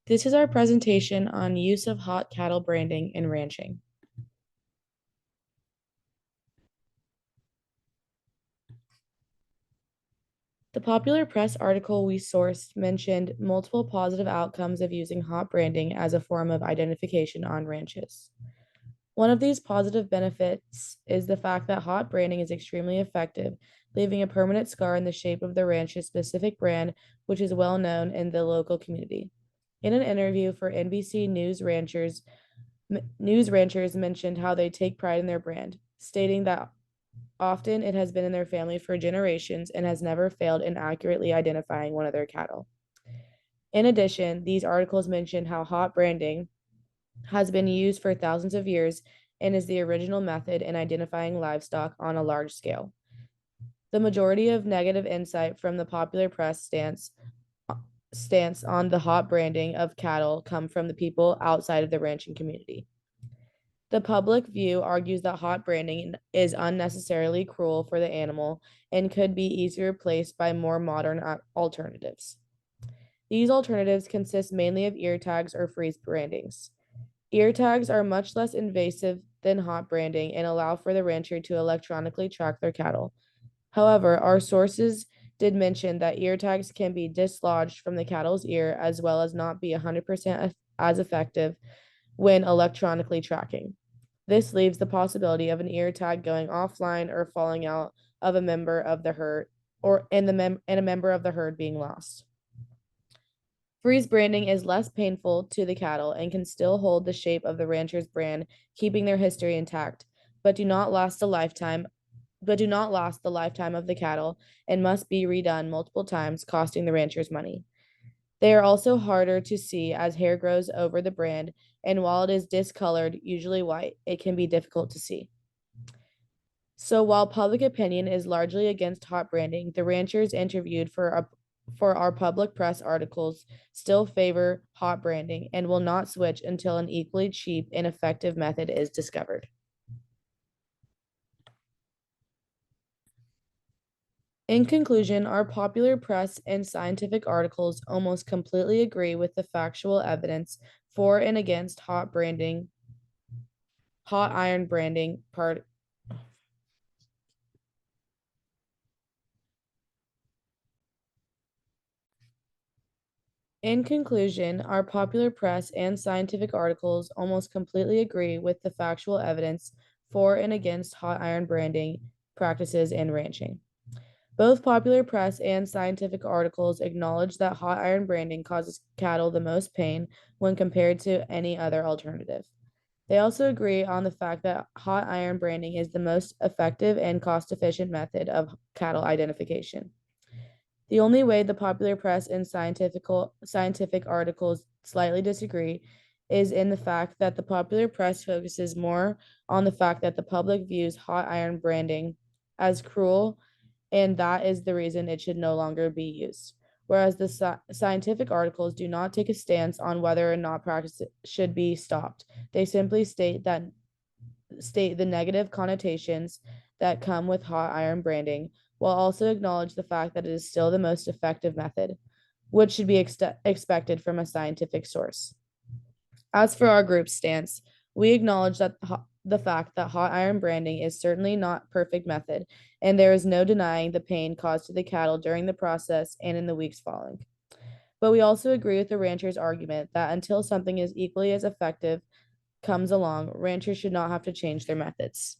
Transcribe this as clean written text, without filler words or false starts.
This is our presentation on use of hot cattle branding in ranching. The popular press article we sourced mentioned multiple positive outcomes of using hot branding as a form of identification on ranches. One of these positive benefits is the fact that hot branding is extremely effective, leaving a permanent scar in the shape of the ranch's specific brand, which is well known in the local community. In an interview for NBC News ranchers mentioned how they take pride in their brand, stating that often it has been in their family for generations and has never failed in accurately identifying one of their cattle. In addition, these articles mention how hot branding has been used for thousands of years and is the original method in identifying livestock on a large scale. The majority of negative insight from the popular press stance on the hot branding of cattle come from the people outside of the ranching community. The public view argues that hot branding is unnecessarily cruel for the animal and could be easily replaced by more modern alternatives. These alternatives consist mainly of ear tags or freeze brandings. Ear tags are much less invasive than hot branding and allow for the rancher to electronically track their cattle. However, our sources did mention that ear tags can be dislodged from the cattle's ear as well as not be 100% as effective when electronically tracking. This leaves the possibility of an ear tag going offline or falling out of a member of the herd and a member of the herd being lost. Freeze branding is less painful to the cattle and can still hold the shape of the rancher's brand, keeping their history intact, but do not last the lifetime of the cattle and must be redone multiple times, costing the ranchers money. They are also harder to see as hair grows over the brand, and while it is discolored, usually white, it can be difficult to see. So while public opinion is largely against hot branding, the ranchers interviewed for our public press articles still favor hot branding and will not switch until an equally cheap and effective method is discovered. In conclusion, our popular press and scientific articles almost completely agree with the factual evidence for and against hot iron branding part. In conclusion, our popular press and scientific articles almost completely agree with the factual evidence for and against hot iron branding practices and ranching. Both popular press and scientific articles acknowledge that hot iron branding causes cattle the most pain when compared to any other alternative. They also agree on the fact that hot iron branding is the most effective and cost efficient method of cattle identification. The only way the popular press and scientific articles slightly disagree is in the fact that the popular press focuses more on the fact that the public views hot iron branding as cruel, and that is the reason it should no longer be used. Whereas the scientific articles do not take a stance on whether or not practice should be stopped. They simply state the negative connotations that come with hot iron branding, while also acknowledge the fact that it is still the most effective method, which should be expected from a scientific source. As for our group's stance, we acknowledge that the fact that hot iron branding is certainly not perfect method, and there is no denying the pain caused to the cattle during the process and in the weeks following. But we also agree with the rancher's argument that until something is equally as effective comes along, ranchers should not have to change their methods.